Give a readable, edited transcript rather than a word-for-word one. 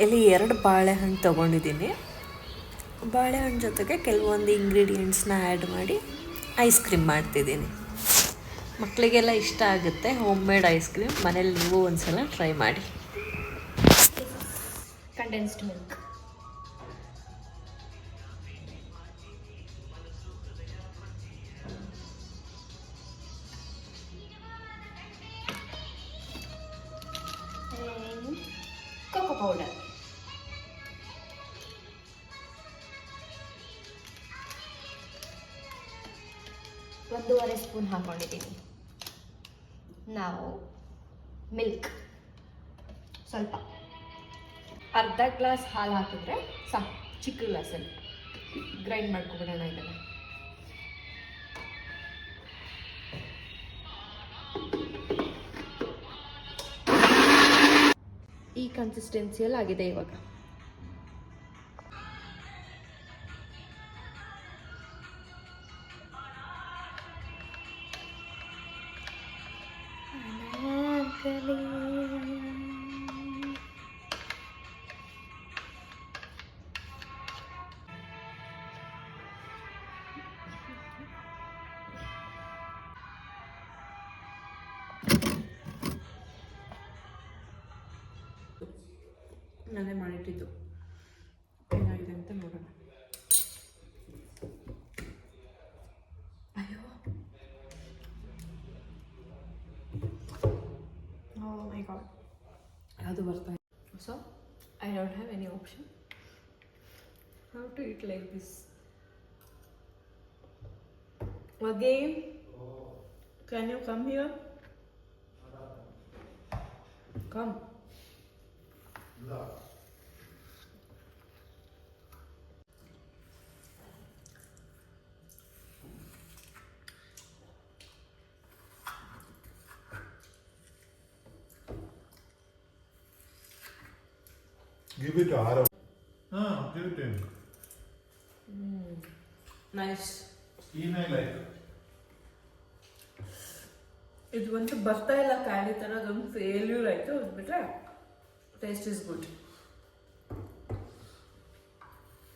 ಇಲ್ಲಿ 2 ಬಾಳೆಹಣ್ಣು ತೊಗೊಂಡಿದ್ದೀನಿ. ಬಾಳೆಹಣ್ಣು ಜೊತೆಗೆ ಕೆಲವೊಂದು ಇಂಗ್ರೀಡಿಯೆಂಟ್ಸ್ನ ಆ್ಯಡ್ ಮಾಡಿ ಐಸ್ ಕ್ರೀಮ್ ಮಾಡ್ತಿದ್ದೀನಿ. ಮಕ್ಕಳಿಗೆಲ್ಲ ಇಷ್ಟ ಆಗುತ್ತೆ ಹೋಮ್ ಮೇಡ್ ಐಸ್ ಕ್ರೀಮ್. ಮನೇಲಿ ನೀವು ಒಂದ್ಸಲ ಟ್ರೈ ಮಾಡಿ. Condensed milk. Cocoa powder. ಒಂದೂವರೆ ಸ್ಪೂನ್ ಹಾಕೊಂಡಿದ್ದೀನಿ. ನಾವು ಮಿಲ್ಕ್ ಸ್ವಲ್ಪ, ಅರ್ಧ ಗ್ಲಾಸ್ ಹಾಲು ಹಾಕಿದ್ರೆ ಸಾಕು. ಚಿಕ್ಕ ಗ್ಲಾಸಲ್ಲಿ ಗ್ರೈಂಡ್ ಮಾಡ್ಕೊಬಿಡೋಣ ಇದನ್ನು. ಈ ಕನ್ಸಿಸ್ಟೆನ್ಸಿಯಲ್ಲಿ ಆಗಿದೆ ಇವಾಗ. ನಾನೇ ಮಾಡಿಟ್ಟಿದ್ದು ಏನಾಗಿದೆ ಅಂತ ನೋಡೋಣ. ಅಯ್ಯೋ, ಓ ಮೈ ಗಾಡ್, ಅದು ಬರ್ತಾ ಇದೆ. So I don't have any option how to eat like this. Again can you come here? Come. Give it to Arav. Give it to him. Nice. Even like. ಇದು ಒಂದು ಬರ್ತಾ ಇಲ್ಲ, ಖಾಲಿ ಥರ ಅದೊಂದು ಫೇಲ್ಯೂರ್ ಆಯಿತು. ಅದು ಬಿಟ್ಟರೆ ಟೇಸ್ಟ್ ಇಸ್ ಗುಡ್.